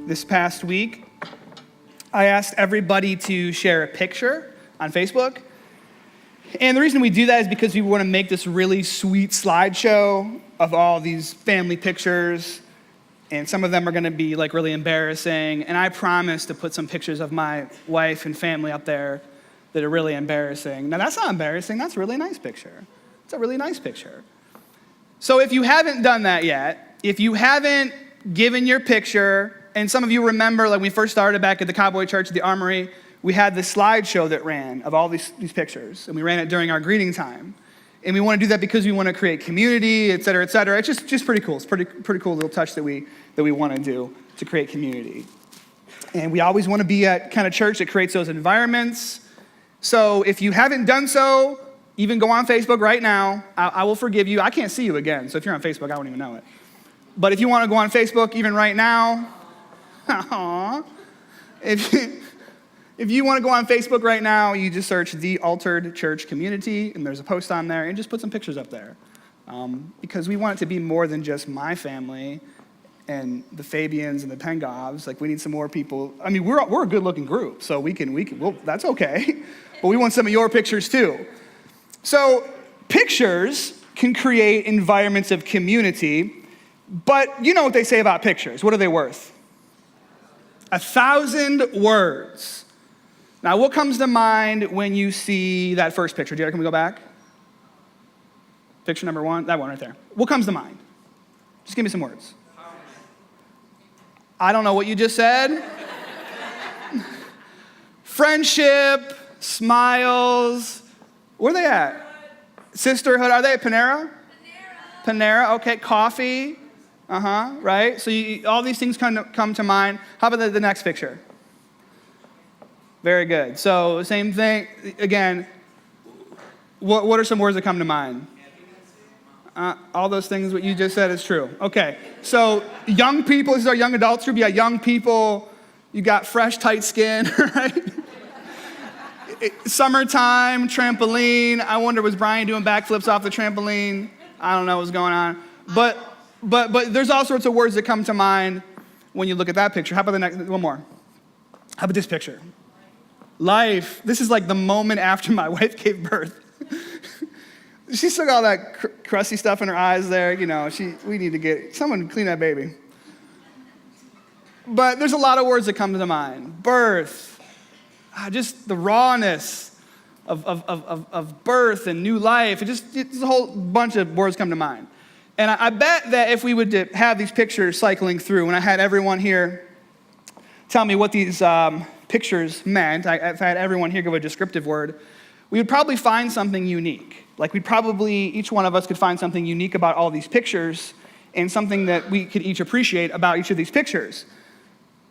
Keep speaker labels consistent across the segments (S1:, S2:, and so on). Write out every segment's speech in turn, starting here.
S1: This past week, I asked everybody to share a picture on Facebook. And the reason we do that is because we want to make this really sweet slideshow of all these family pictures. And some of them are going to be like really embarrassing. And I promise to put some pictures of my wife and family up there that are really embarrassing. Now that's not embarrassing, that's a really nice picture. It's a really nice picture. So if you haven't done that yet, if you haven't given your picture, and some of you remember, like when we first started back at the Cowboy Church at the Armory, we had this slideshow that ran of all these pictures, and we ran it during our greeting time. And we want to do that because we want to create community, et cetera, et cetera. It's just pretty cool. It's pretty cool little touch that we want to do to create community. And we always want to be at kind of church that creates those environments. So if you haven't done so, even go on Facebook right now. I will forgive you. I can't see you again, so if you're on Facebook, I don't even know it. But if you want to go on Facebook even right now, if you want to go on Facebook right now, you just search The Altered Church Community, and there's a post on there, and just put some pictures up there. Because we want it to be more than just my family and the Fabians and the Pengovs. Like, we need some more people. I mean, we're a good-looking group, so we can, well, that's okay. But we want some of your pictures, too. So pictures can create environments of community, but you know what they say about pictures. What are they worth? 1,000 words. Now, what comes to mind when you see that first picture? Jared, can we go back? Picture number one, that one right there. What comes to mind? Just give me some words. I don't know what you just said. Friendship, smiles. Where are they at? Sisterhood. Are they at Panera? Panera, okay. Coffee. Right? So all these things come to mind. How about the next picture? Very good. So same thing. Again, what are some words that come to mind? All those things, what you just said is true. Okay. So young people, this is our young adults group. Yeah, young people. You got fresh, tight skin, right? Summertime, trampoline. I wonder, was Brian doing backflips off the trampoline? I don't know what's going on. But there's all sorts of words that come to mind when you look at that picture. How about the next, one more? How about this picture? Life. This is like the moment after my wife gave birth. She still got all that crusty stuff in her eyes there. You know, we need to get, someone clean that baby. But there's a lot of words that come to mind. Birth. Just the rawness of birth and new life. It's a whole bunch of words come to mind. And I bet that if we would have these pictures cycling through, and I had everyone here tell me what these pictures meant, if I had everyone here give a descriptive word, we would probably find something unique. Like each one of us could find something unique about all these pictures and something that we could each appreciate about each of these pictures.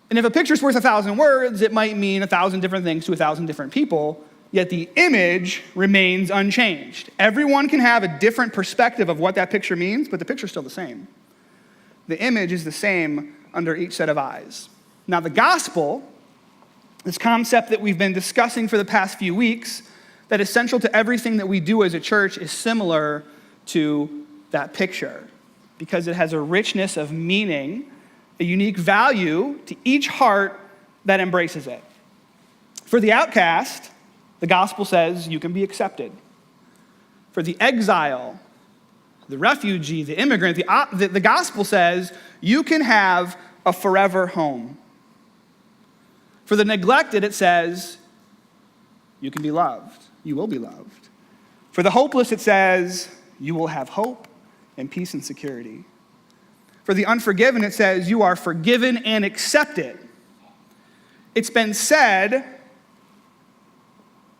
S1: And if a picture's worth 1,000 words, it might mean 1,000 different things to 1,000 different people, yet the image remains unchanged. Everyone can have a different perspective of what that picture means, but the picture's still the same. The image is the same under each set of eyes. Now, the gospel, this concept that we've been discussing for the past few weeks, that is central to everything that we do as a church, is similar to that picture because it has a richness of meaning, a unique value to each heart that embraces it. For the outcast, the gospel says you can be accepted. For the exile, the refugee, the immigrant, the gospel says you can have a forever home. For the neglected, it says you can be loved. You will be loved. For the hopeless, it says you will have hope and peace and security. For the unforgiven, it says you are forgiven and accepted. It's been said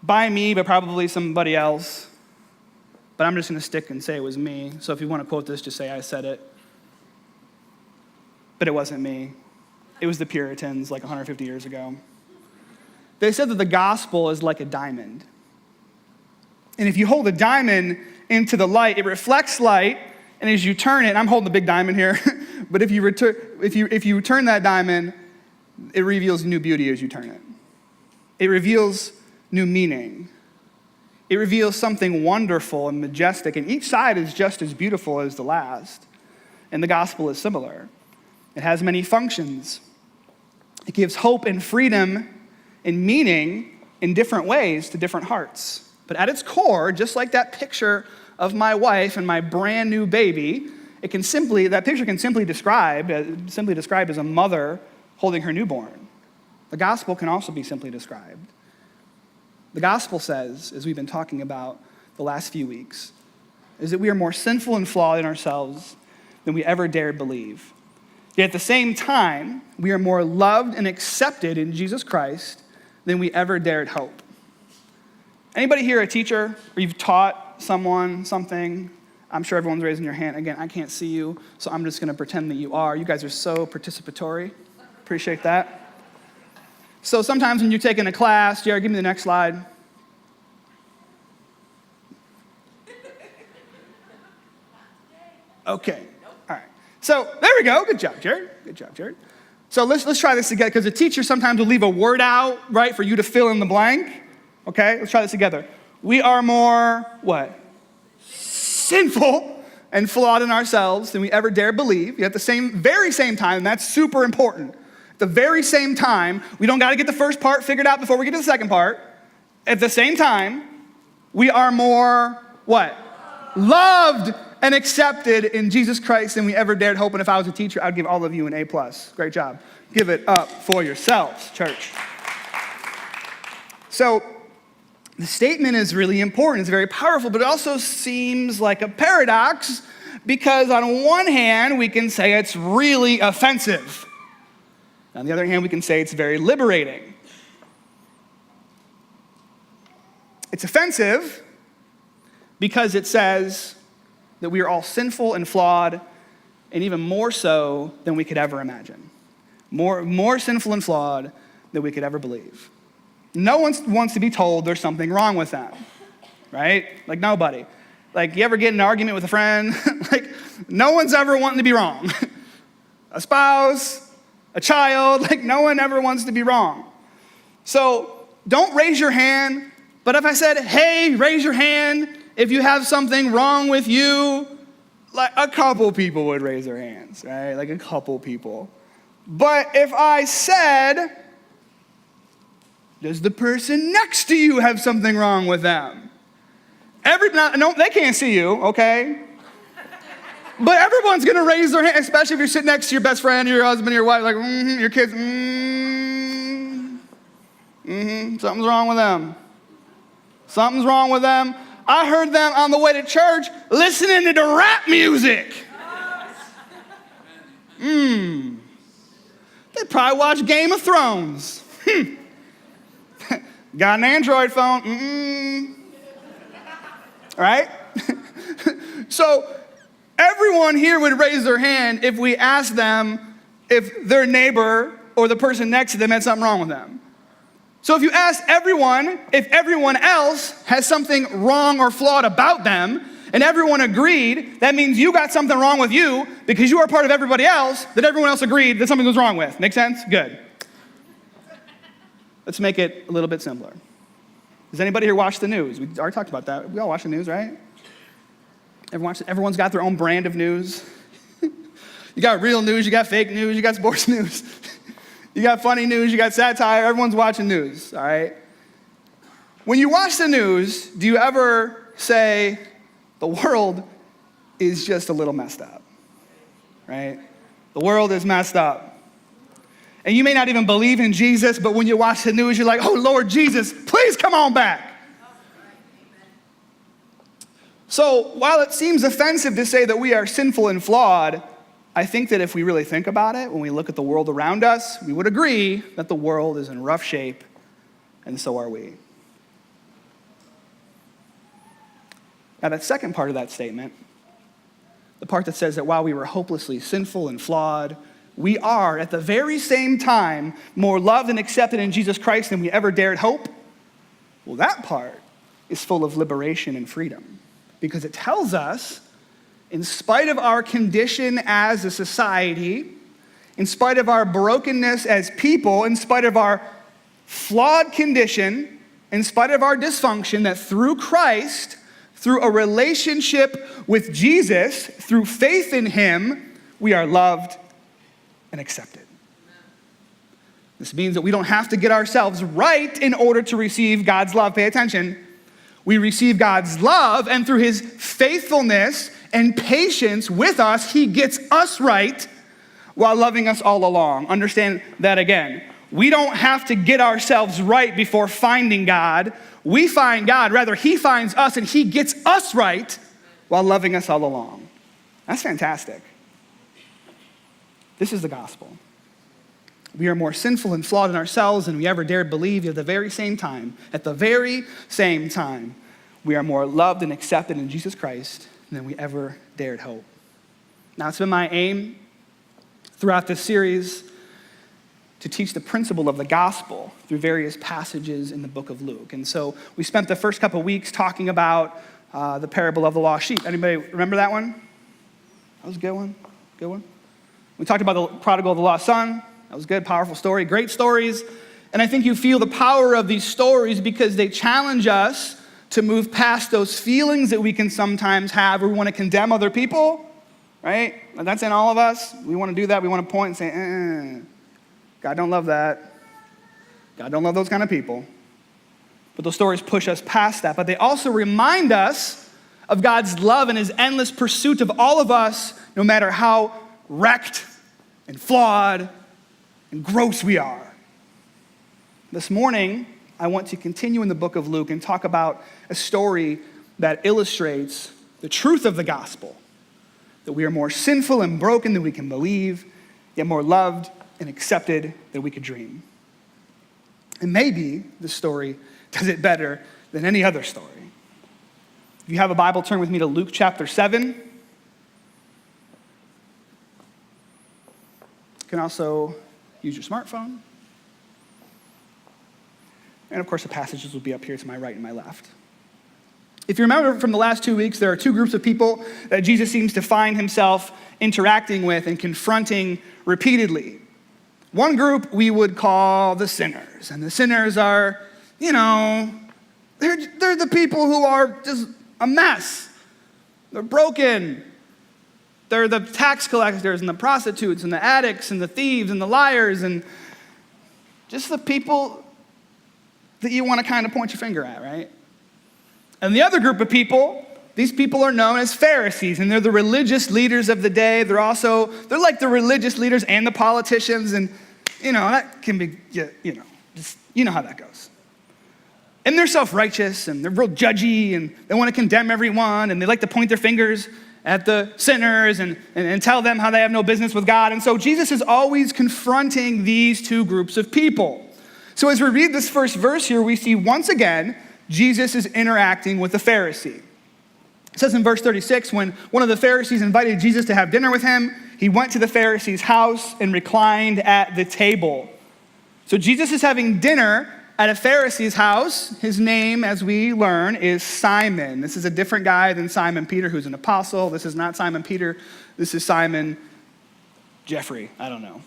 S1: by me, but probably somebody else. But I'm just going to stick and say it was me. So if you want to quote this, just say I said it. But it wasn't me. It was the Puritans like 150 years ago. They said that the gospel is like a diamond. And if you hold a diamond into the light, it reflects light. And as you turn it, and I'm holding the big diamond here, but if you turn that diamond, it reveals new beauty as you turn it. It reveals new meaning. It reveals something wonderful and majestic, and each side is just as beautiful as the last. And the gospel is similar. It has many functions. It gives hope and freedom and meaning in different ways to different hearts. But at its core, just like that picture of my wife and my brand new baby, that picture can simply described as a mother holding her newborn. The gospel can also be simply described. The gospel says, as we've been talking about the last few weeks, is that we are more sinful and flawed in ourselves than we ever dared believe. Yet at the same time, we are more loved and accepted in Jesus Christ than we ever dared hope. Anybody here a teacher, or you've taught someone something? I'm sure everyone's raising your hand. Again, I can't see you, so I'm just going to pretend that you are. You guys are so participatory. Appreciate that. So sometimes when you're taking a class, Jared, give me the next slide. Okay, all right. So there we go. Good job, Jared. Good job, Jared. So let's try this together, because the teacher sometimes will leave a word out, right, for you to fill in the blank. Okay, let's try this together. We are more, what? Sinful and flawed in ourselves than we ever dare believe. Yet at the very same time, and that's super important, at the very same time, we don't got to get the first part figured out before we get to the second part. At the same time, we are more, what? Loved and accepted in Jesus Christ than we ever dared hope. And if I was a teacher, I'd give all of you an A+. Great job. Give it up for yourselves, church. So the statement is really important. It's very powerful, but it also seems like a paradox, because on one hand, we can say it's really offensive. On the other hand, we can say it's very liberating. It's offensive because it says that we are all sinful and flawed, and even more so than we could ever imagine. More sinful and flawed than we could ever believe. No one wants to be told there's something wrong with them, right? Like nobody. Like you ever get in an argument with a friend? Like no one's ever wanting to be wrong. A spouse, a child, like no one ever wants to be wrong. So don't raise your hand, but if I said, hey, raise your hand if you have something wrong with you, like a couple people would raise their hands, right? Like a couple people. But if I said, does the person next to you have something wrong with them? No, they can't see you, okay? But everyone's gonna raise their hand, especially if you're sitting next to your best friend, or your husband, or your wife, like, your kids, something's wrong with them. Something's wrong with them. I heard them on the way to church listening to the rap music. They probably watch Game of Thrones. Got an Android phone. Right? So everyone here would raise their hand if we asked them if their neighbor or the person next to them had something wrong with them. So if you asked everyone if everyone else has something wrong or flawed about them, and everyone agreed, that means you got something wrong with you because you are part of everybody else that everyone else agreed that something was wrong with. Make sense? Good. Let's make it a little bit simpler. Does anybody here watch the news? We already talked about that. We all watch the news, right? Everyone's got their own brand of news. You got real news, you got fake news, you got sports news. You got funny news, you got satire, everyone's watching news, all right? When you watch the news, do you ever say, the world is just a little messed up, right? The world is messed up. And you may not even believe in Jesus, but when you watch the news, you're like, oh, Lord Jesus, please come on back. So while it seems offensive to say that we are sinful and flawed, I think that if we really think about it, when we look at the world around us, we would agree that the world is in rough shape, and so are we. Now, that second part of that statement, the part that says that while we were hopelessly sinful and flawed, we are, at the very same time, more loved and accepted in Jesus Christ than we ever dared hope. Well, that part is full of liberation and freedom, because it tells us, in spite of our condition as a society, in spite of our brokenness as people, in spite of our flawed condition, in spite of our dysfunction, that through Christ, through a relationship with Jesus, through faith in him, we are loved and accepted. This means that we don't have to get ourselves right in order to receive God's love. Pay attention. We receive God's love, and through his faithfulness and patience with us, he gets us right while loving us all along. Understand that again. We don't have to get ourselves right before finding God. We find God. Rather, he finds us, and he gets us right while loving us all along. That's fantastic. This is the gospel. We are more sinful and flawed in ourselves than we ever dared believe. At the very same time, we are more loved and accepted in Jesus Christ than we ever dared hope. Now, it's been my aim throughout this series to teach the principle of the gospel through various passages in the book of Luke. And so we spent the first couple of weeks talking about the parable of the lost sheep. Anybody remember that one? That was a good one. Good one. We talked about the prodigal of the lost son. That was good, powerful story, great stories. And I think you feel the power of these stories because they challenge us to move past those feelings that we can sometimes have where we want to condemn other people, right? And that's in all of us. We want to do that. We want to point and say, God don't love that. God don't love those kind of people. But those stories push us past that. But they also remind us of God's love and his endless pursuit of all of us, no matter how wrecked and flawed and gross we are. This morning, I want to continue in the book of Luke and talk about a story that illustrates the truth of the gospel, that we are more sinful and broken than we can believe, yet more loved and accepted than we could dream. And maybe this story does it better than any other story. If you have a Bible, turn with me to Luke chapter 7. You can also use your smartphone. And of course, the passages will be up here to my right and my left. If you remember from the last 2 weeks, there are two groups of people that Jesus seems to find himself interacting with and confronting repeatedly. One group we would call the sinners. And the sinners are, they're the people who are just a mess. They're broken. They're the tax collectors and the prostitutes and the addicts and the thieves and the liars and just the people that you want to kind of point your finger at, right? And the other group of people, these people are known as Pharisees, and they're the religious leaders of the day. They're like the religious leaders and the politicians, and, that can be, you know how that goes. And they're self-righteous, and they're real judgy, and they want to condemn everyone, and they like to point their fingers at the sinners and tell them how they have no business with God. And so Jesus is always confronting these two groups of people. So as we read this first verse here, we see once again, Jesus is interacting with a Pharisee. It says in verse 36, when one of the Pharisees invited Jesus to have dinner with him, he went to the Pharisee's house and reclined at the table. So Jesus is having dinner at a Pharisee's house. His name, as we learn, is Simon. This is a different guy than Simon Peter, who's an apostle. This is not Simon Peter. This is Simon Jeffrey. I don't know.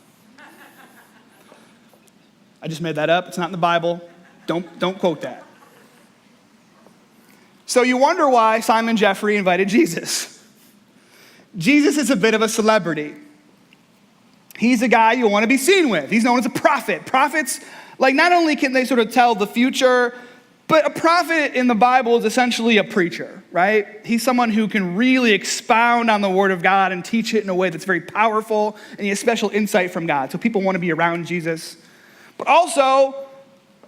S1: I just made that up. It's not in the Bible. Don't quote that. So you wonder why Simon Jeffrey invited Jesus. Jesus is a bit of a celebrity. He's a guy you want to be seen with. He's known as a prophet. Prophets, not only can they sort of tell the future, but a prophet in the Bible is essentially a preacher, right? He's someone who can really expound on the word of God and teach it in a way that's very powerful, and he has special insight from God. So people want to be around Jesus. But also,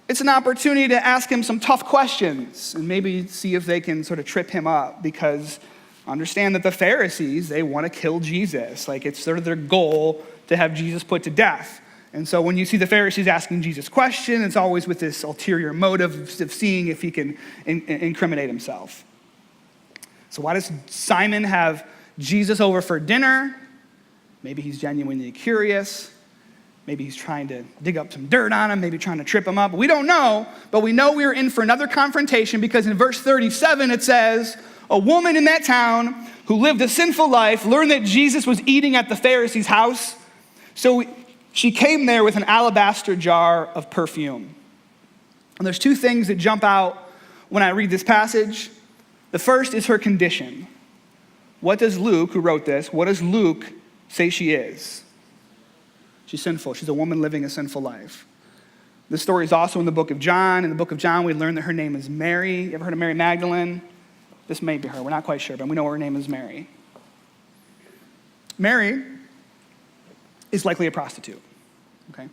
S1: it's an opportunity to ask him some tough questions and maybe see if they can sort of trip him up, because understand that the Pharisees, they want to kill Jesus. It's sort of their goal to have Jesus put to death. And so when you see the Pharisees asking Jesus questions, it's always with this ulterior motive of seeing if he can incriminate himself. So why does Simon have Jesus over for dinner? Maybe he's genuinely curious. Maybe he's trying to dig up some dirt on him, maybe trying to trip him up. We don't know, but we know we're in for another confrontation, because in verse 37 it says, a woman in that town who lived a sinful life learned that Jesus was eating at the Pharisee's house. So she came there with an alabaster jar of perfume. And there's two things that jump out when I read this passage. The first is her condition. What does Luke, who wrote this, what does Luke say she is? She's sinful. She's a woman living a sinful life. This story is also in the book of John. In the book of John, we learn that her name is Mary. You ever heard of Mary Magdalene? This may be her. We're not quite sure, but we know her name is Mary. Mary is likely a prostitute, okay?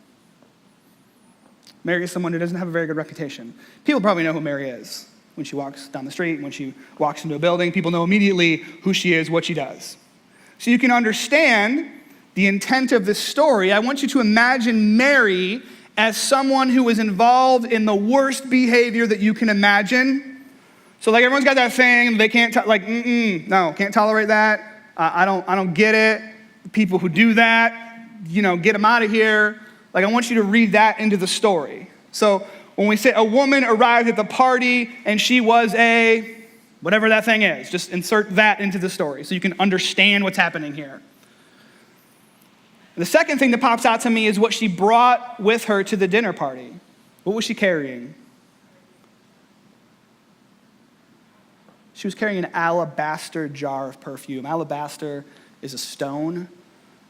S1: Mary is someone who doesn't have a very good reputation. People probably know who Mary is. When she walks down the street, when she walks into a building, people know immediately who she is, what she does. So you can understand the intent of this story. I want you to imagine Mary as someone who was involved in the worst behavior that you can imagine. So like everyone's got that thing, they can't, no, can't tolerate that. I don't get it. People who do that, get them out of here. Like I want you to read that into the story. So when we say a woman arrived at the party and she was a, whatever that thing is, just insert that into the story so you can understand what's happening here. The second thing that pops out to me is what she brought with her to the dinner party. What was she carrying? She was carrying an alabaster jar of perfume. Alabaster is a stone,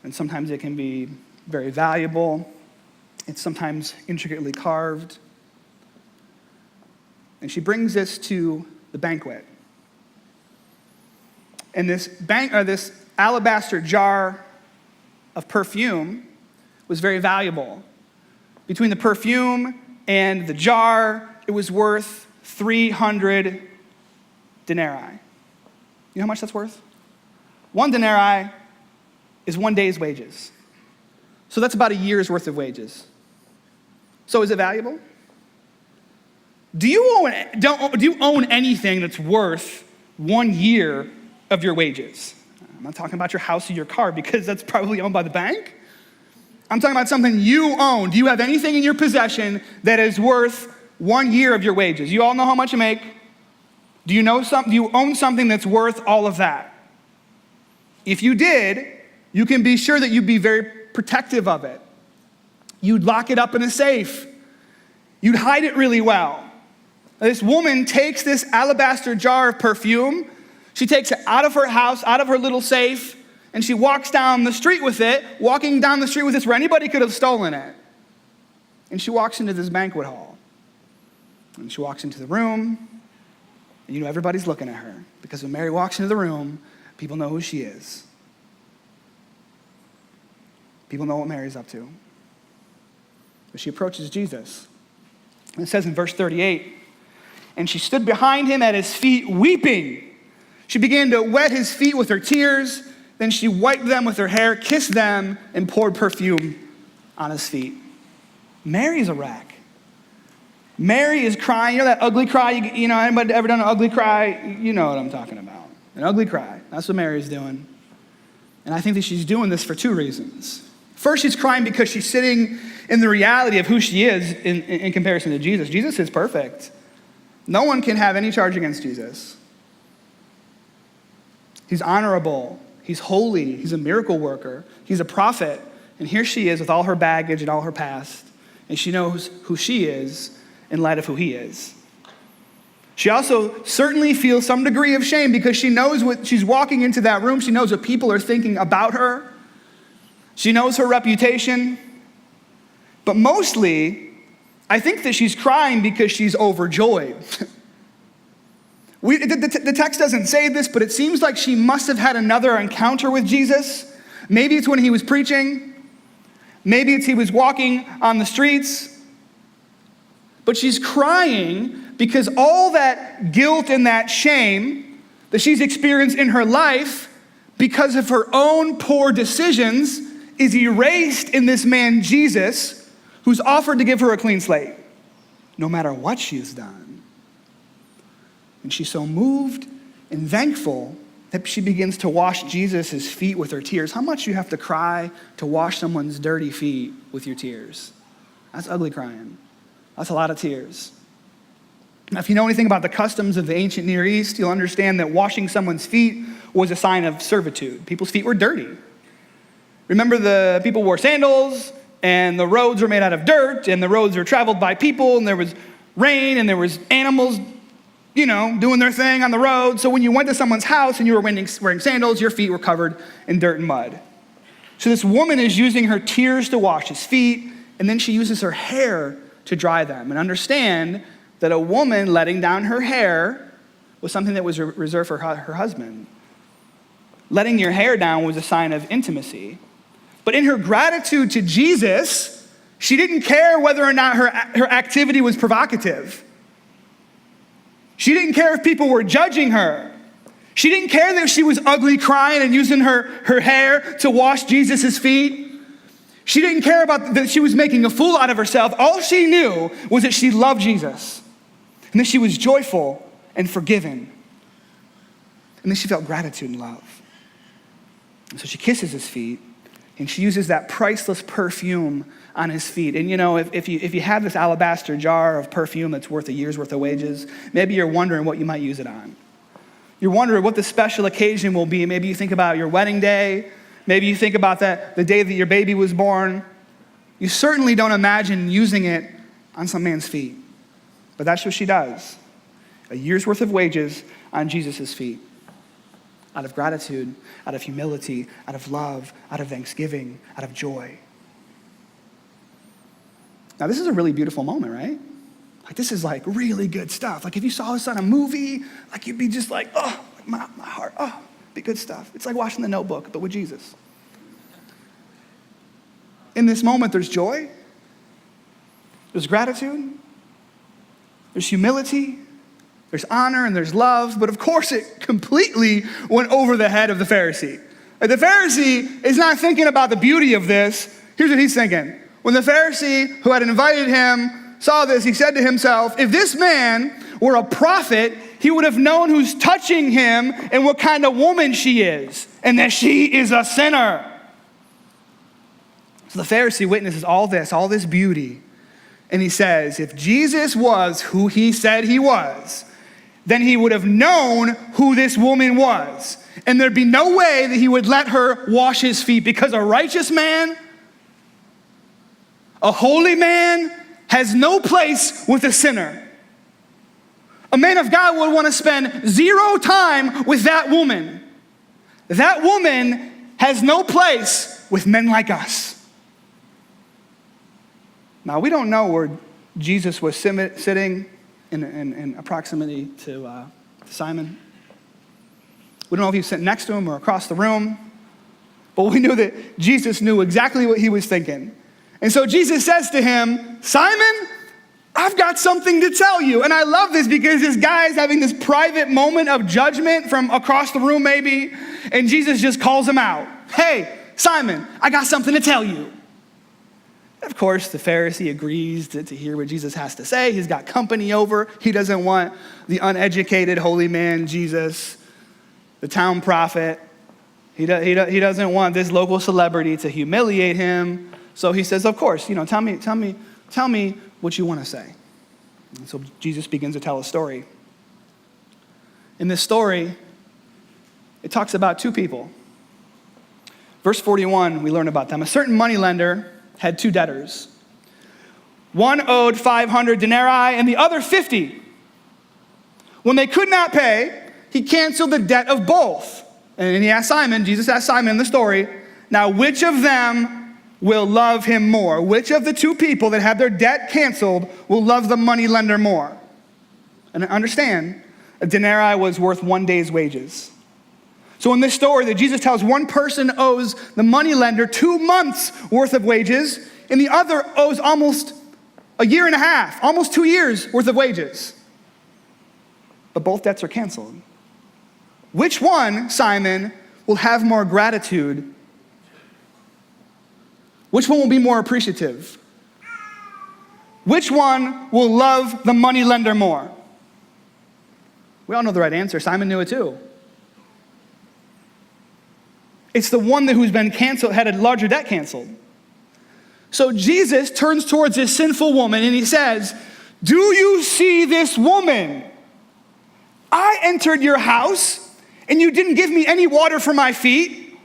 S1: and sometimes it can be very valuable. It's sometimes intricately carved. And she brings this to the banquet. And this alabaster jar of perfume was very valuable. Between the perfume and the jar, it was worth 300 denarii. You know how much that's worth? 1 denarii is 1 day's wages. So that's about a year's worth of wages. So is it valuable? Do you own anything that's worth 1 year of your wages? I'm not talking about your house or your car because that's probably owned by the bank. I'm talking about something you own. Do you have anything in your possession that is worth 1 year of your wages? You all know how much you make. Do you own something that's worth all of that? If you did, you can be sure that you'd be very protective of it. You'd lock it up in a safe. You'd hide it really well. This woman takes this alabaster jar of perfume. She takes it out of her house, out of her little safe, and she walks down the street with it, walking down the street with this where anybody could have stolen it. And she walks into this banquet hall. And she walks into the room, and everybody's looking at her. Because when Mary walks into the room, people know who she is. People know what Mary's up to. But she approaches Jesus. And it says in verse 38, and she stood behind him at his feet weeping. She began to wet his feet with her tears. Then she wiped them with her hair, kissed them, and poured perfume on his feet. Mary's a wreck. Mary is crying. You know that ugly cry? Anybody ever done an ugly cry? You know what I'm talking about. An ugly cry. That's what Mary's doing. And I think that she's doing this for 2 reasons. First, she's crying because she's sitting in the reality of who she is in comparison to Jesus. Jesus is perfect. No one can have any charge against Jesus. He's honorable. He's holy. He's a miracle worker. He's a prophet. And here she is with all her baggage and all her past. And she knows who she is in light of who he is. She also certainly feels some degree of shame because she knows what she's walking into that room. She knows what people are thinking about her. She knows her reputation. But mostly, I think that she's crying because she's overjoyed. The text doesn't say this, but it seems like she must have had another encounter with Jesus. Maybe it's when he was preaching. Maybe it's he was walking on the streets. But she's crying because all that guilt and that shame that she's experienced in her life because of her own poor decisions is erased in this man Jesus who's offered to give her a clean slate, no matter what she's done. And she's so moved and thankful that she begins to wash Jesus' feet with her tears. How much you have to cry to wash someone's dirty feet with your tears? That's ugly crying. That's a lot of tears. Now, if you know anything about the customs of the ancient Near East, you'll understand that washing someone's feet was a sign of servitude. People's feet were dirty. Remember, the people wore sandals, and the roads were made out of dirt, and the roads were traveled by people, and there was rain, and there was animals, doing their thing on the road. So when you went to someone's house and you were wearing sandals, your feet were covered in dirt and mud. So this woman is using her tears to wash his feet, and then she uses her hair to dry them. And understand that a woman letting down her hair was something that was reserved for her husband. Letting your hair down was a sign of intimacy. But in her gratitude to Jesus, she didn't care whether or not her activity was provocative. She didn't care if people were judging her. She didn't care that she was ugly crying and using her hair to wash Jesus' feet. She didn't care about that she was making a fool out of herself. All she knew was that she loved Jesus and that she was joyful and forgiven. And then she felt gratitude and love. And so she kisses his feet and she uses that priceless perfume on his feet. And if you have this alabaster jar of perfume that's worth a year's worth of wages, maybe you're wondering what you might use it on. You're wondering what the special occasion will be. Maybe you think about your wedding day. Maybe you think about the day that your baby was born. You certainly don't imagine using it on some man's feet. But that's what she does. A year's worth of wages on Jesus' feet. Out of gratitude, out of humility, out of love, out of thanksgiving, out of joy. Now, this is a really beautiful moment, right? Like, this is like really good stuff. Like, if you saw this on a movie, like, you'd be just like, oh, my heart, oh, be good stuff. It's like watching The Notebook, but with Jesus. In this moment, there's joy, there's gratitude, there's humility, there's honor, and there's love. But of course, it completely went over the head of the Pharisee. Like, the Pharisee is not thinking about the beauty of this. Here's what he's thinking. When the Pharisee who had invited him saw this, he said to himself, if this man were a prophet, he would have known who's touching him and what kind of woman she is, and that she is a sinner. So the Pharisee witnesses all this beauty, and he says, if Jesus was who he said he was, then he would have known who this woman was, and there'd be no way that he would let her wash his feet, because a righteous man, a holy man, has no place with a sinner. A man of God would want to spend zero time with that woman. That woman has no place with men like us. Now, we don't know where Jesus was sitting in proximity to Simon. We don't know if he was sitting next to him or across the room. But we knew that Jesus knew exactly what he was thinking. And so Jesus says to him, Simon, I've got something to tell you. And I love this because this guy is having this private moment of judgment from across the room maybe, and Jesus just calls him out. Hey, Simon, I got something to tell you. And of course, the Pharisee agrees to hear what Jesus has to say. He's got company over. He doesn't want the uneducated holy man, Jesus, the town prophet. He doesn't want this local celebrity to humiliate him. So he says, of course, tell me what you want to say. And so Jesus begins to tell a story. In this story, it talks about two people. Verse 41, we learn about them. A certain moneylender had two debtors. One owed 500 denarii and the other 50. When they could not pay, he canceled the debt of both. And Jesus asked Simon in the story, now which of them will love him more? Which of the two people that had their debt canceled will love the moneylender more? And understand, a denarii was worth 1 day's wages. So in this story that Jesus tells, one person owes the moneylender 2 months worth of wages, and the other owes almost a year and a half, almost 2 years worth of wages. But both debts are canceled. Which one, Simon, will have more gratitude? Which one will be more appreciative? Which one will love the moneylender more? We all know the right answer. Simon knew it too. It's the one who's been canceled, had a larger debt canceled. So Jesus turns towards this sinful woman and he says, do you see this woman? I entered your house and you didn't give me any water for my feet,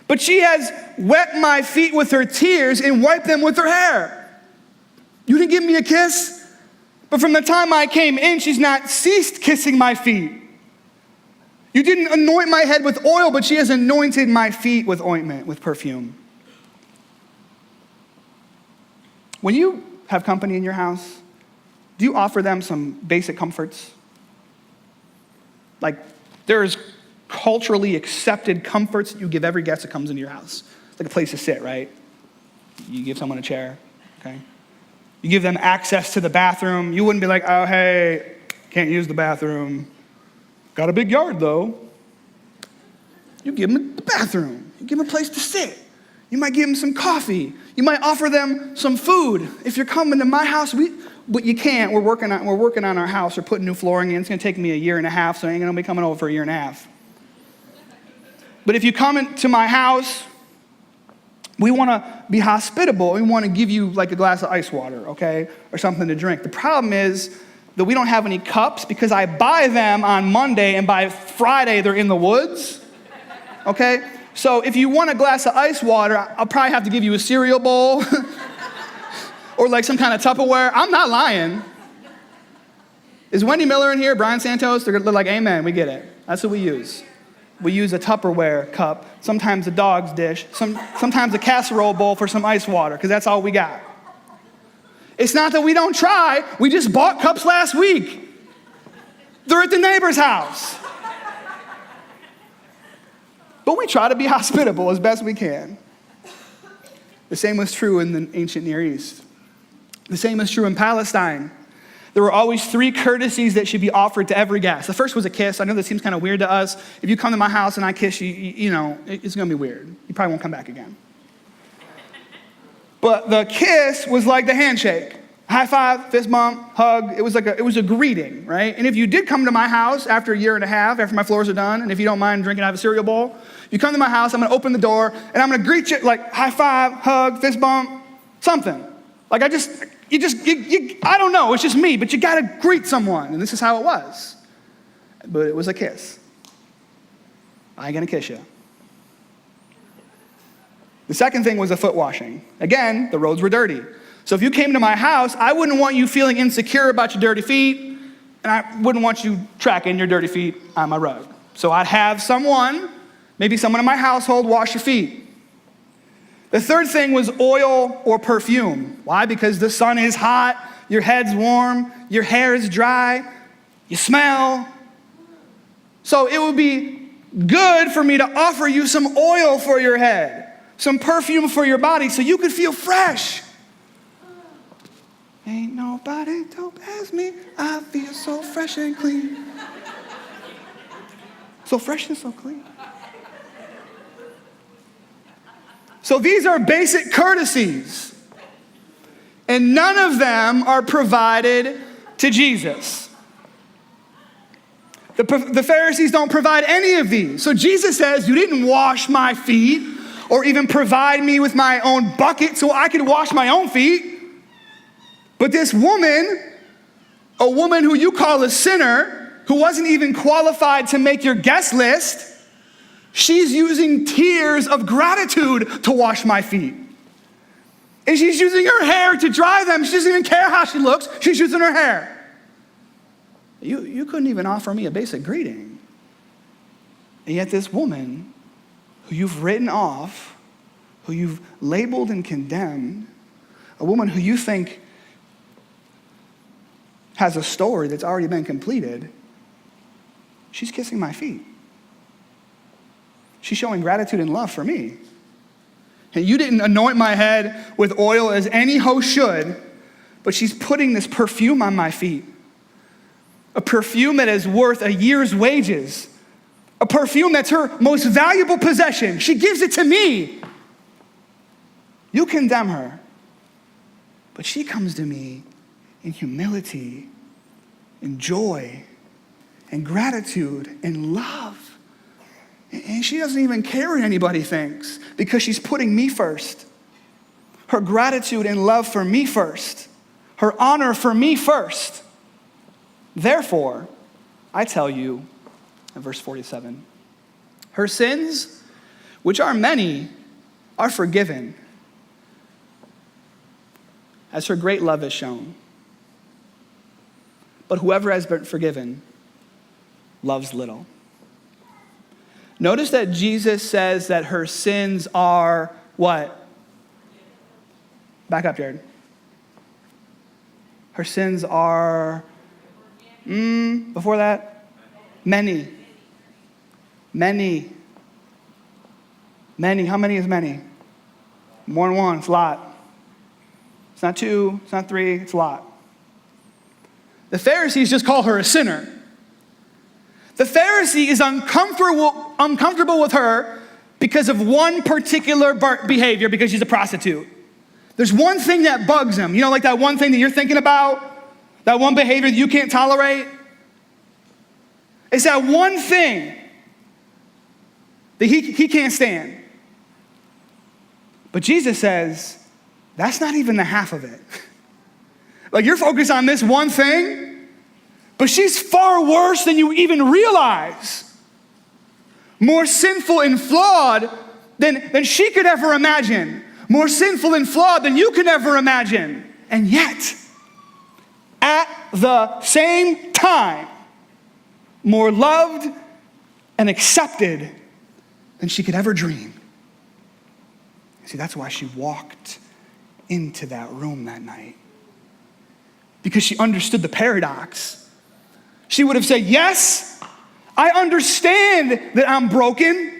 S1: but she has wet my feet with her tears and wiped them with her hair. You didn't give me a kiss, but from the time I came in, she's not ceased kissing my feet. You didn't anoint my head with oil, but she has anointed my feet with ointment, with perfume. When you have company in your house, do you offer them some basic comforts? Like, there's culturally accepted comforts that you give every guest that comes into your house. It's like a place to sit, right? You give someone a chair, okay? You give them access to the bathroom. You wouldn't be like, oh, hey, can't use the bathroom. Got a big yard, though. You give them the bathroom. You give them a place to sit. You might give them some coffee. You might offer them some food. If you're coming to my house, but you can't. We're working on our house. We're putting new flooring in. It's going to take me 1.5 years, so I ain't going to be coming over for 1.5 years. But if you come into my house, we want to be hospitable. We want to give you like a glass of ice water, okay, or something to drink. The problem is that we don't have any cups because I buy them on Monday, and by Friday they're in the woods, okay? So if you want a glass of ice water, I'll probably have to give you a cereal bowl or like some kind of Tupperware. I'm not lying. Is Wendy Miller in here? Brian Santos? They're like, amen, we get it. That's what we use. We use a Tupperware cup, sometimes a dog's dish, sometimes a casserole bowl for some ice water, because that's all we got. It's not that we don't try. We just bought cups last week. They're at the neighbor's house. But we try to be hospitable as best we can. The same was true in the ancient Near East. The same is true in Palestine. There were always 3 courtesies that should be offered to every guest. The first was a kiss. I know this seems kind of weird to us. If you come to my house and I kiss you, you know, it's going to be weird. You probably won't come back again. But the kiss was like the handshake. High five, fist bump, hug. It was a greeting, right? And if you did come to my house after 1.5 years, after my floors are done, and if you don't mind drinking out of a cereal bowl, you come to my house, I'm going to open the door, and I'm going to greet you like high five, hug, fist bump, something. Like I don't know, it's just me, but you got to greet someone, and this is how it was. But it was a kiss. I ain't going to kiss you. The second thing was a foot washing. Again, the roads were dirty. So if you came to my house, I wouldn't want you feeling insecure about your dirty feet, and I wouldn't want you tracking your dirty feet on my rug. So I'd have someone, maybe someone in my household, wash your feet. The third thing was oil or perfume. Why? Because the sun is hot, your head's warm, your hair is dry, you smell. So it would be good for me to offer you some oil for your head, some perfume for your body, so you could feel fresh. Ain't nobody dope as me. I feel so fresh and clean. So fresh and so clean. So these are basic courtesies. And none of them are provided to Jesus. The Pharisees don't provide any of these. So Jesus says, you didn't wash my feet or even provide me with my own bucket so I could wash my own feet. But this woman, a woman who you call a sinner, who wasn't even qualified to make your guest list, she's using tears of gratitude to wash my feet. And she's using her hair to dry them. She doesn't even care how she looks. She's using her hair. You couldn't even offer me a basic greeting. And yet this woman, who you've written off, who you've labeled and condemned, a woman who you think has a story that's already been completed, she's kissing my feet. She's showing gratitude and love for me. And you didn't anoint my head with oil as any host should, but she's putting this perfume on my feet. A perfume that is worth 1 year's wages. A perfume that's her most valuable possession. She gives it to me. You condemn her, but she comes to me in humility, in joy, and gratitude, and love. And she doesn't even care what anybody thinks because she's putting me first. Her gratitude and love for me first. Her honor for me first. Therefore, I tell you, in verse 47, her sins, which are many, are forgiven, as her great love is shown. But whoever has been forgiven loves little. Notice that Jesus says that her sins are what? Back up, Jared. Her sins are, before that, many. Many. Many. How many is many? More than one. It's a lot. It's not two. It's not three. It's a lot. The Pharisees just call her a sinner. The Pharisee is uncomfortable with her because of one particular behavior, because she's a prostitute. There's one thing that bugs him. You know, like that one thing that you're thinking about? That one behavior that you can't tolerate? It's that one thing that he can't stand. But Jesus says, that's not even the half of it. Like, you're focused on this one thing, but she's far worse than you even realize. More sinful and flawed than she could ever imagine. More sinful and flawed than you could ever imagine. And yet, at the same time, more loved and accepted than she could ever dream. See, that's why she walked into that room that night. Because she understood the paradox. She would have said, yes, I understand that I'm broken.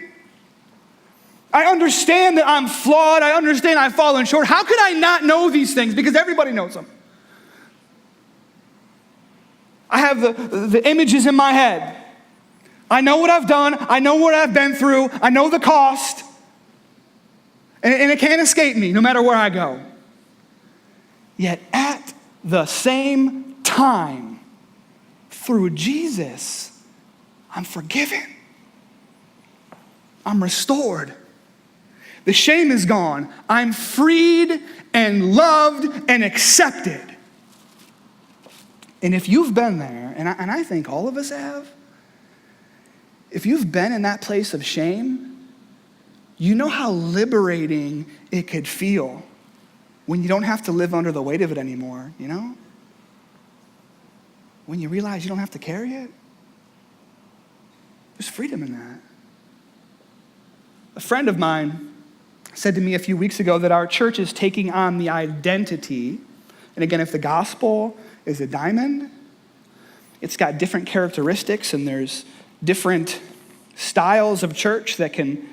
S1: I understand that I'm flawed. I understand I've fallen short. How could I not know these things? Because everybody knows them. I have the images in my head. I know what I've done. I know what I've been through. I know the cost. And it can't escape me no matter where I go. Yet at the same time, through Jesus, I'm forgiven. I'm restored. The shame is gone. I'm freed and loved and accepted. And if you've been there, and I think all of us have, if you've been in that place of shame, you know how liberating it could feel when you don't have to live under the weight of it anymore, you know? When you realize you don't have to carry it. There's freedom in that. A friend of mine said to me a few weeks ago that our church is taking on the identity, and again, if the gospel is a diamond, it's got different characteristics, and there's different styles of church that can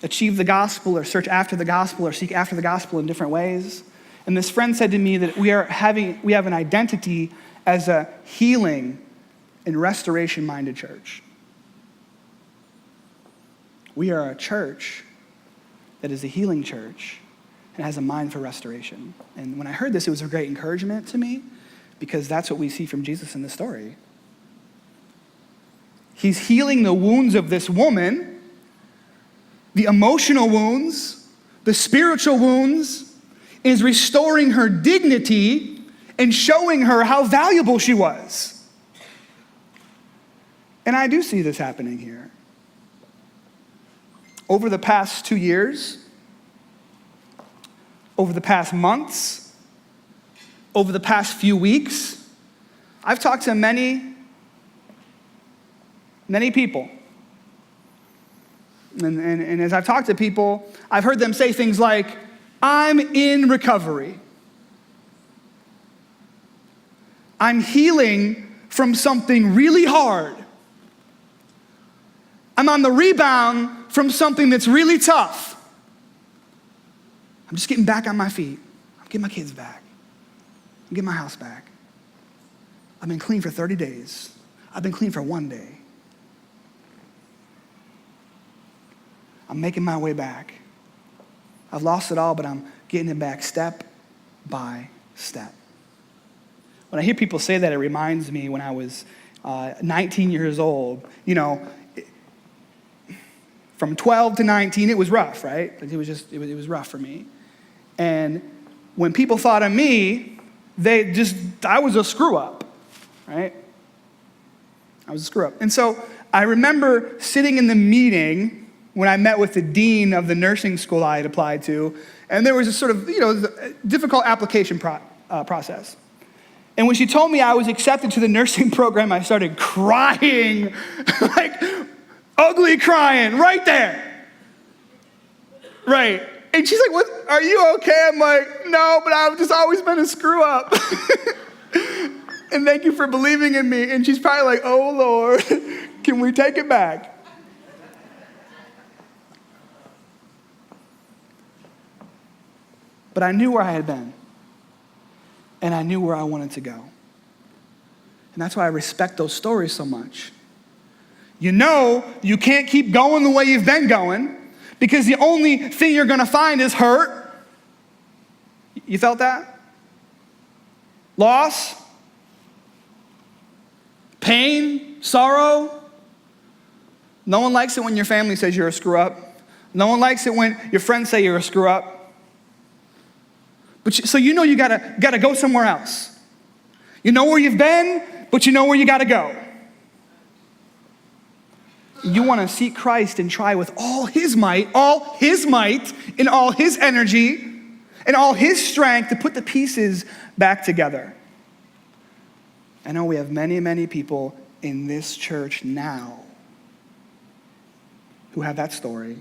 S1: achieve the gospel or search after the gospel or seek after the gospel in different ways. And this friend said to me that we have an identity as a healing and restoration-minded church. We are a church that is a healing church and has a mind for restoration. And when I heard this, it was a great encouragement to me because that's what we see from Jesus in this story. He's healing the wounds of this woman, the emotional wounds, the spiritual wounds, is restoring her dignity and showing her how valuable she was. And I do see this happening here. Over the past 2 years, over the past months, over the past few weeks, I've talked to many people. And as I've talked to people, I've heard them say things like, I'm in recovery. I'm healing from something really hard. I'm on the rebound from something that's really tough. I'm just getting back on my feet. I'm getting my kids back. I'm getting my house back. I've been clean for 30 days. I've been clean for 1 day. I'm making my way back. I've lost it all, but I'm getting it back step by step. When I hear people say that, it reminds me when I was 19 years old. You know, from 12 to 19, it was rough, right? It was rough for me. And when people thought of me, I was a screw up, right? I was a screw up. And so I remember sitting in the meeting when I met with the dean of the nursing school I had applied to, and there was a sort of, difficult application process. And when she told me I was accepted to the nursing program, I started crying, like ugly crying, right there. Right. And she's like, "What? Are you okay?" I'm like, "No, but I've just always been a screw up." And thank you for believing in me. And she's probably like, oh, Lord, can we take it back? But I knew where I had been. And I knew where I wanted to go. And that's why I respect those stories so much. You know you can't keep going the way you've been going because the only thing you're going to find is hurt. You felt that? Loss? Pain? Sorrow? No one likes it when your family says you're a screw up. No one likes it when your friends say you're a screw up. So you know you gotta go somewhere else. You know where you've been, but you know where you gotta go. You want to seek Christ and try with all his might, and all his energy, and all his strength to put the pieces back together. I know we have many, many people in this church now who have that story.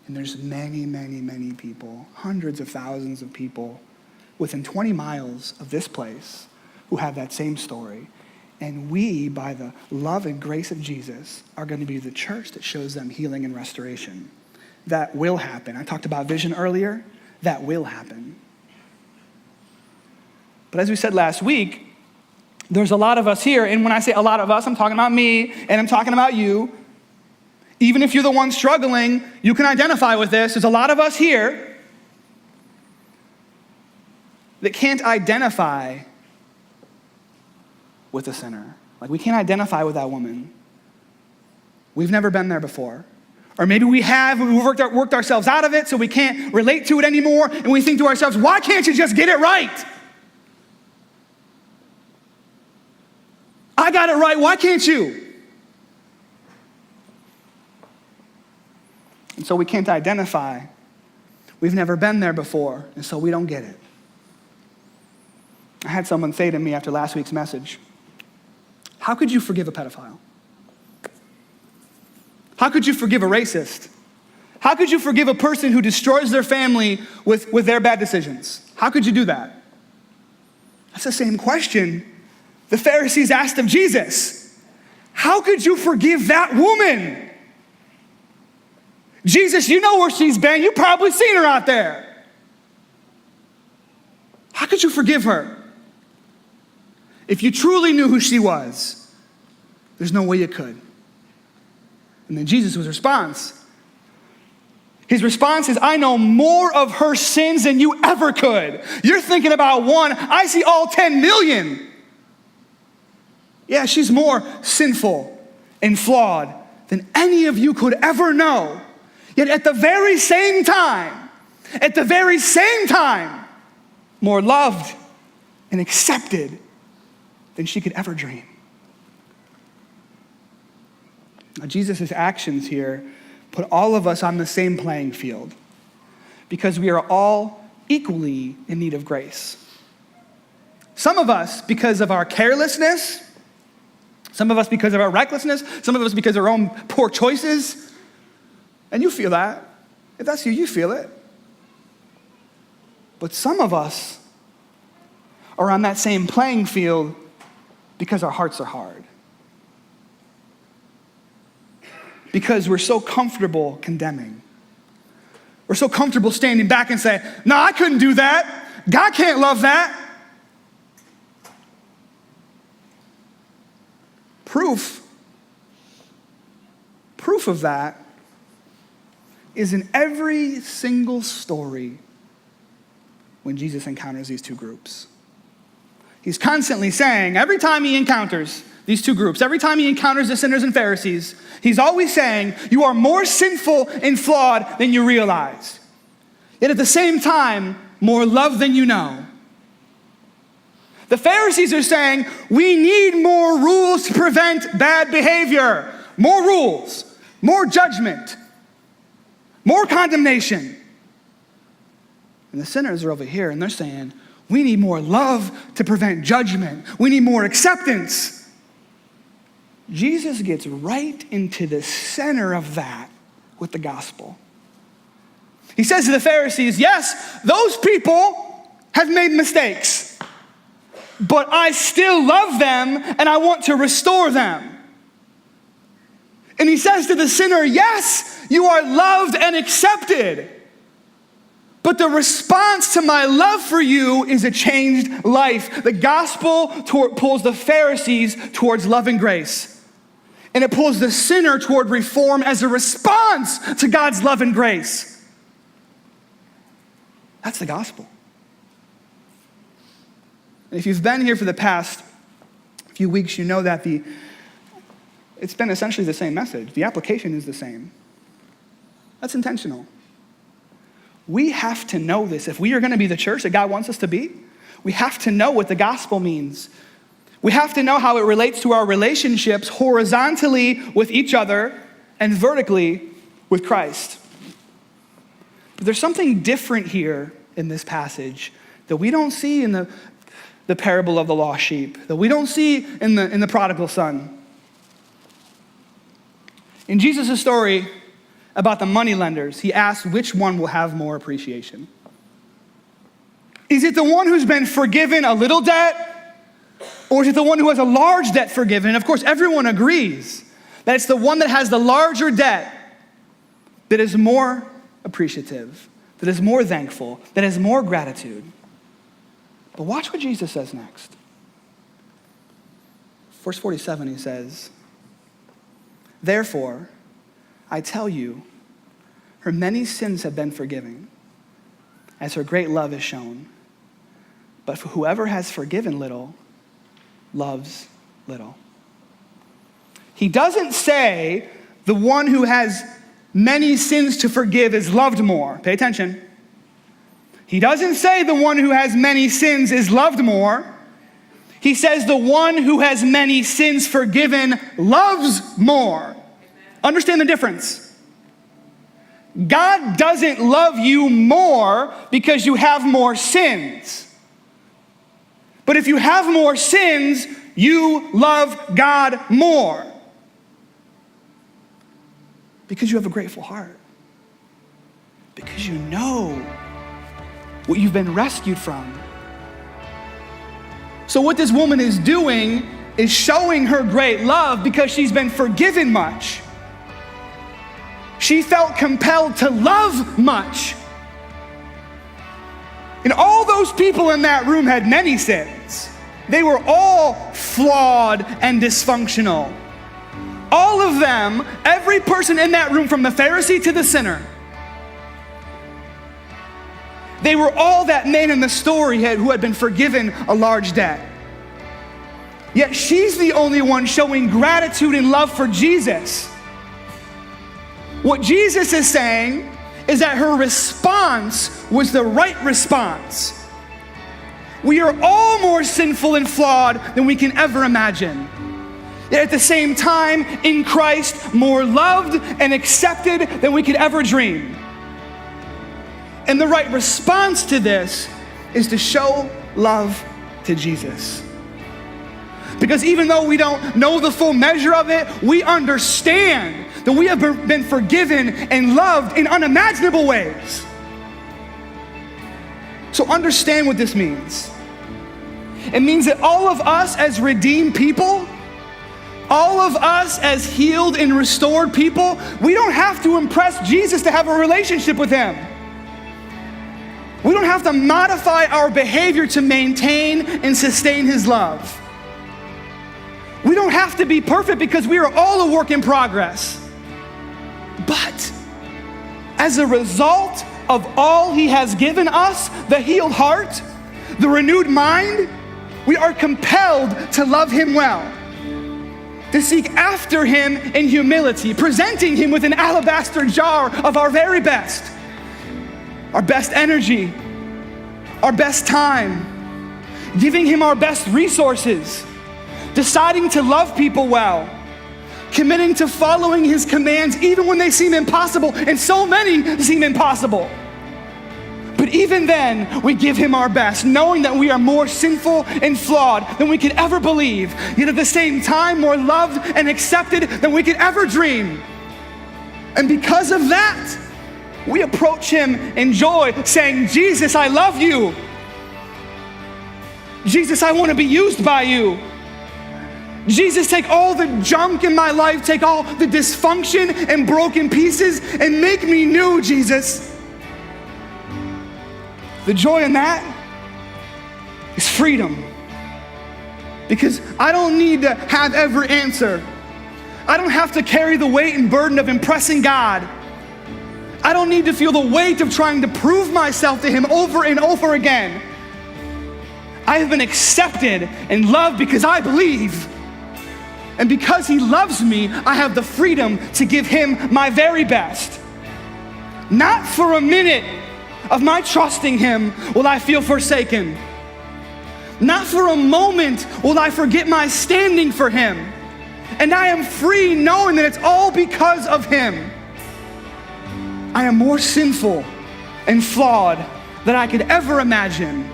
S1: And there's many, many, many people, hundreds of thousands of people within 20 miles of this place who have that same story. And we, by the love and grace of Jesus, are going to be the church that shows them healing and restoration. That will happen. I talked about vision earlier. That will happen. But as we said last week, there's a lot of us here, and when I say a lot of us, I'm talking about me, and I'm talking about you. Even if you're the one struggling, you can identify with this. There's a lot of us here that can't identify with a sinner. Like, we can't identify with that woman. We've never been there before. Or maybe we have, and we've worked ourselves out of it, so we can't relate to it anymore, and we think to ourselves, why can't you just get it right? I got it right, why can't you? And so we can't identify. We've never been there before, and so we don't get it. I had someone say to me after last week's message, how could you forgive a pedophile? How could you forgive a racist? How could you forgive a person who destroys their family with their bad decisions? How could you do that? That's the same question the Pharisees asked of Jesus. How could you forgive that woman? Jesus, you know where she's been. You've probably seen her out there. How could you forgive her? If you truly knew who she was, there's no way you could. And then Jesus' response. His response is, I know more of her sins than you ever could. You're thinking about one. I see all 10 million. Yeah, she's more sinful and flawed than any of you could ever know. Yet at the very same time, more loved and accepted than she could ever dream. Now, Jesus' actions here put all of us on the same playing field because we are all equally in need of grace. Some of us because of our carelessness, some of us because of our recklessness, some of us because of our own poor choices. And you feel that. If that's you, you feel it. But some of us are on that same playing field because our hearts are hard. Because we're so comfortable condemning. We're so comfortable standing back and saying, no, I couldn't do that. God can't love that. Proof of that is in every single story when Jesus encounters these two groups. He's constantly saying, every time he encounters these two groups, every time he encounters the sinners and Pharisees, he's always saying, you are more sinful and flawed than you realize. Yet at the same time, more loved than you know. The Pharisees are saying, we need more rules to prevent bad behavior. More rules, more judgment, more condemnation. And the sinners are over here and they're saying, we need more love to prevent judgment. We need more acceptance. Jesus gets right into the center of that with the gospel. He says to the Pharisees, yes, those people have made mistakes. but I still love them and I want to restore them. And he says to the sinner, yes, you are loved and accepted. But the response to my love for you is a changed life. The gospel pulls the Pharisees towards love and grace. And it pulls the sinner toward reform as a response to God's love and grace. That's the gospel. And if you've been here for the past few weeks, you know that it's been essentially the same message. The application is the same. That's intentional. We have to know this. If we are going to be the church that God wants us to be, we have to know what the gospel means. We have to know how it relates to our relationships horizontally with each other and vertically with Christ. But there's something different here in this passage that we don't see in the parable of the lost sheep, that we don't see in the prodigal son. In Jesus' story about the moneylenders, he asks which one will have more appreciation. Is it the one who's been forgiven a little debt? Or is it the one who has a large debt forgiven? And of course, everyone agrees that it's the one that has the larger debt that is more appreciative, that is more thankful, that has more gratitude. But watch what Jesus says next. Verse 47, he says, therefore, I tell you, her many sins have been forgiven, as her great love is shown. But for whoever has forgiven little, loves little. He doesn't say the one who has many sins to forgive is loved more. Pay attention. He doesn't say the one who has many sins is loved more. He says the one who has many sins forgiven loves more. Understand the difference. God doesn't love you more because you have more sins. But if you have more sins, you love God more. Because you have a grateful heart. Because you know what you've been rescued from. So what this woman is doing is showing her great love because she's been forgiven much. She felt compelled to love much. And all those people in that room had many sins. They were all flawed and dysfunctional. All of them, every person in that room, from the Pharisee to the sinner, they were all that man in the story who had been forgiven a large debt. Yet she's the only one showing gratitude and love for Jesus. What Jesus is saying is that her response was the right response. We are all more sinful and flawed than we can ever imagine. Yet at the same time, in Christ, more loved and accepted than we could ever dream. And the right response to this is to show love to Jesus. Because even though we don't know the full measure of it, we understand that we have been forgiven and loved in unimaginable ways. So understand what this means. It means that all of us as redeemed people, all of us as healed and restored people, we don't have to impress Jesus to have a relationship with him. We don't have to modify our behavior to maintain and sustain his love. We don't have to be perfect because we are all a work in progress. But as a result of all he has given us, the healed heart, the renewed mind, we are compelled to love him well, to seek after him in humility, presenting him with an alabaster jar of our very best, our best energy, our best time, giving him our best resources, deciding to love people well, committing to following his commands even when they seem impossible, and so many seem impossible. But even then, we give him our best, knowing that we are more sinful and flawed than we could ever believe, yet at the same time, more loved and accepted than we could ever dream. And because of that, we approach him in joy, saying, Jesus, I love you. Jesus, I want to be used by you. Jesus, take all the junk in my life, take all the dysfunction and broken pieces and make me new, Jesus. The joy in that is freedom. Because I don't need to have every answer. I don't have to carry the weight and burden of impressing God. I don't need to feel the weight of trying to prove myself to Him over and over again. I have been accepted and loved because I believe. And because He loves me, I have the freedom to give Him my very best. Not for a minute of my trusting Him will I feel forsaken. Not for a moment will I forget my standing for Him. And I am free knowing that it's all because of Him. I am more sinful and flawed than I could ever imagine.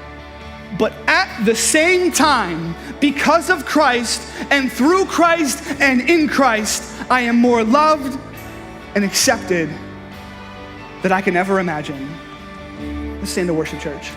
S1: But at the same time, because of Christ and through Christ and in Christ, I am more loved and accepted than I can ever imagine. Let's stand to worship, church.